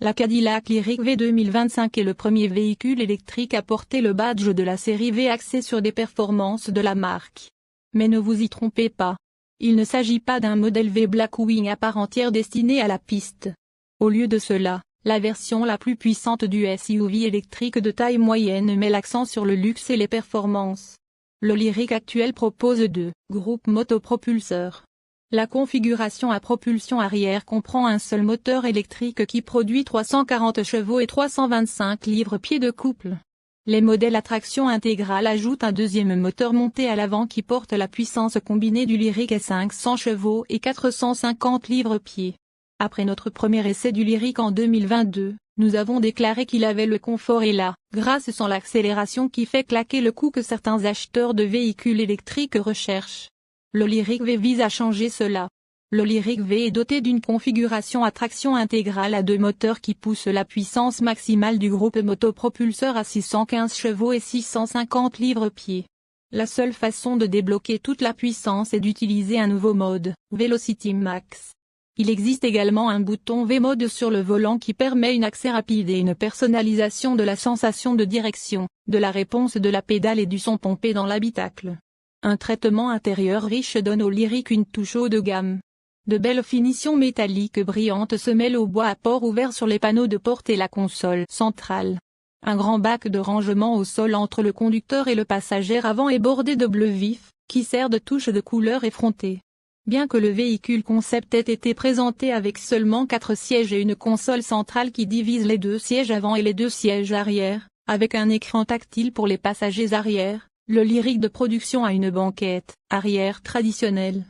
La Cadillac Lyriq V 2025 est le premier véhicule électrique à porter le badge de la série V axé sur des performances de la marque. Mais ne vous y trompez pas. Il ne s'agit pas d'un modèle V Blackwing à part entière destiné à la piste. Au lieu de cela, la version la plus puissante du SUV électrique de taille moyenne met l'accent sur le luxe et les performances. Le Lyriq actuel propose deux groupes motopropulseurs. La configuration à propulsion arrière comprend un seul moteur électrique qui produit 340 chevaux et 325 livres-pieds de couple. Les modèles à traction intégrale ajoutent un deuxième moteur monté à l'avant qui porte la puissance combinée du Lyriq à 500 chevaux et 450 livres-pieds. Après notre premier essai du Lyriq en 2022, nous avons déclaré qu'il avait le confort et la grâce sans l'accélération qui fait claquer le cou que certains acheteurs de véhicules électriques recherchent. Le Lyriq V vise à changer cela. Le Lyriq V est doté d'une configuration à traction intégrale à deux moteurs qui poussent la puissance maximale du groupe motopropulseur à 615 chevaux et 650 livres-pieds. La seule façon de débloquer toute la puissance est d'utiliser un nouveau mode, Velocity Max. Il existe également un bouton V-Mode sur le volant qui permet un accès rapide et une personnalisation de la sensation de direction, de la réponse de la pédale et du son pompé dans l'habitacle. Un traitement intérieur riche donne au Lyriq une touche haut de gamme. De belles finitions métalliques brillantes se mêlent au bois à port ouvert sur les panneaux de porte et la console centrale. Un grand bac de rangement au sol entre le conducteur et le passager avant est bordé de bleu vif, qui sert de touche de couleur effrontée. Bien que le véhicule concept ait été présenté avec seulement 4 sièges et une console centrale qui divise les 2 sièges avant et les 2 sièges arrière, avec un écran tactile pour les passagers arrière, le Lyriq de production a une banquette arrière traditionnelle.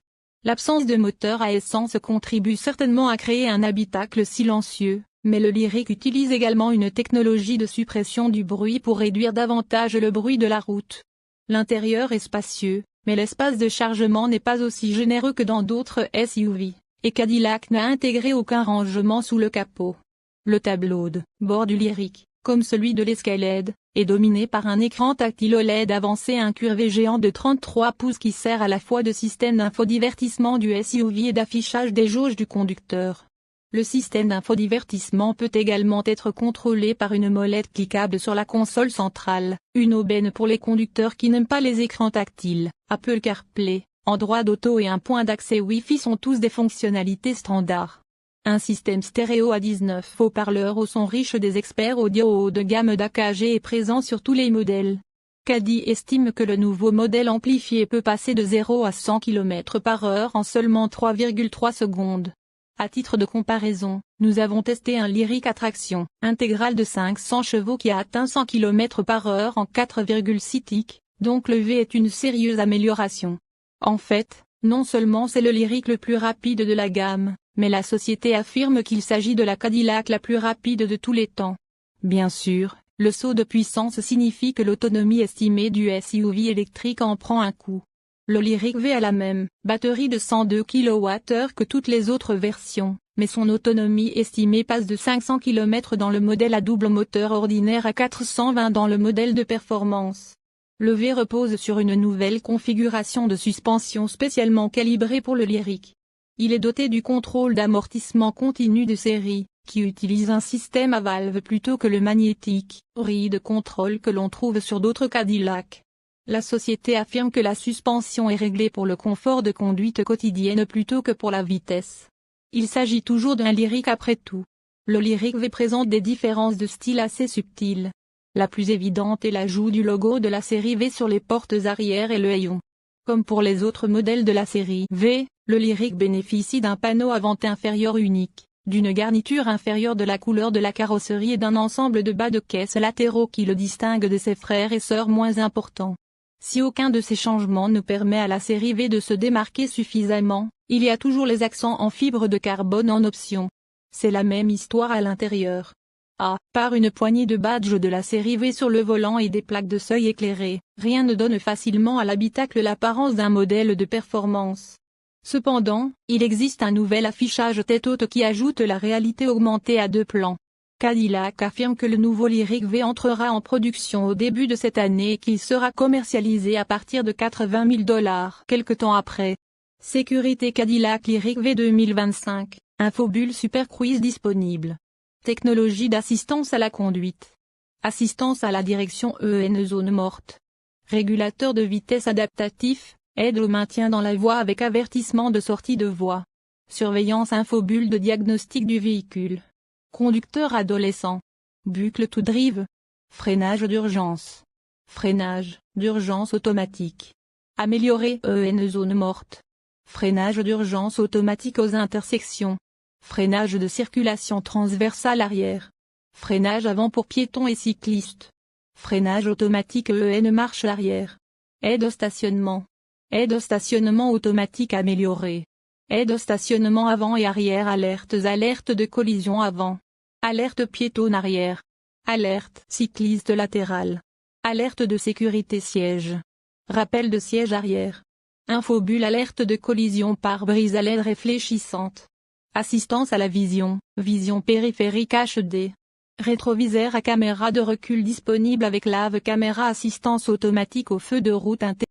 L'absence de moteur à essence contribue certainement à créer un habitacle silencieux, mais le Lyriq utilise également une technologie de suppression du bruit pour réduire davantage le bruit de la route. L'intérieur est spacieux, mais l'espace de chargement n'est pas aussi généreux que dans d'autres SUV, et Cadillac n'a intégré aucun rangement sous le capot. Le tableau de bord du Lyriq, comme celui de l'Escalade, est dominé par un écran tactile OLED avancé incurvé géant de 33 pouces qui sert à la fois de système d'infodivertissement du SUV et d'affichage des jauges du conducteur. Le système d'infodivertissement peut également être contrôlé par une molette cliquable sur la console centrale, une aubaine pour les conducteurs qui n'aiment pas les écrans tactiles. Apple CarPlay, Android Auto et un point d'accès Wi-Fi sont tous des fonctionnalités standards. Un système stéréo à 19 haut-parleurs au son riche des experts audio haut de gamme d'AKG est présent sur tous les modèles. Caddy estime que le nouveau modèle amplifié peut passer de 0 à 100 km/h en seulement 3,3 secondes. À titre de comparaison, nous avons testé un Lyriq à traction intégrale de 500 chevaux qui a atteint 100 km/h en 4,6 ticks, donc le V est une sérieuse amélioration. En fait, non seulement c'est le Lyriq le plus rapide de la gamme, mais la société affirme qu'il s'agit de la Cadillac la plus rapide de tous les temps. Bien sûr, le saut de puissance signifie que l'autonomie estimée du SUV électrique en prend un coup. Le Lyriq V a la même batterie de 102 kWh que toutes les autres versions, mais son autonomie estimée passe de 500 km dans le modèle à double moteur ordinaire à 420 dans le modèle de performance. Le V repose sur une nouvelle configuration de suspension spécialement calibrée pour le Lyriq. Il est doté du contrôle d'amortissement continu de série, qui utilise un système à valve plutôt que le magnétique, ride contrôle que l'on trouve sur d'autres Cadillac. La société affirme que la suspension est réglée pour le confort de conduite quotidienne plutôt que pour la vitesse. Il s'agit toujours d'un Lyriq après tout. Le Lyriq V présente des différences de style assez subtiles. La plus évidente est l'ajout du logo de la série V sur les portes arrière et le haillon. Comme pour les autres modèles de la série V, le Lyriq bénéficie d'un panneau avant inférieur unique, d'une garniture inférieure de la couleur de la carrosserie et d'un ensemble de bas de caisse latéraux qui le distinguent de ses frères et sœurs moins importants. Si aucun de ces changements ne permet à la série V de se démarquer suffisamment, il y a toujours les accents en fibre de carbone en option. C'est la même histoire à l'intérieur. À part une poignée de badges de la série V sur le volant et des plaques de seuil éclairées, rien ne donne facilement à l'habitacle l'apparence d'un modèle de performance. Cependant, il existe un nouvel affichage tête haute qui ajoute la réalité augmentée à deux plans. Cadillac affirme que le nouveau Lyriq V entrera en production au début de cette année et qu'il sera commercialisé à partir de 80 000 $, quelque temps après. Sécurité Cadillac Lyriq V 2025, Infobulle Super Cruise disponible. Technologie d'assistance à la conduite. Assistance à la direction zone morte. Régulateur de vitesse adaptatif, aide au maintien dans la voie avec avertissement de sortie de voie. Surveillance infobulle de diagnostic du véhicule. Conducteur adolescent. Bucle to drive. Freinage d'urgence. Freinage d'urgence automatique. Améliorer zone morte. Freinage d'urgence automatique aux intersections. Freinage de circulation transversale arrière. Freinage avant pour piétons et cyclistes. Freinage automatique marche arrière. Aide au stationnement. Aide au stationnement automatique amélioré. Aide au stationnement avant et arrière. Alerte de collision avant. Alerte piétonne arrière. Alerte cycliste latérale. Alerte de sécurité siège. Rappel de siège arrière. Infobulle alerte de collision pare-brise à LED réfléchissante. Assistance à la vision, vision périphérique HD. Rétroviseur à caméra de recul disponible avec lave caméra assistance automatique au feu de route intégré.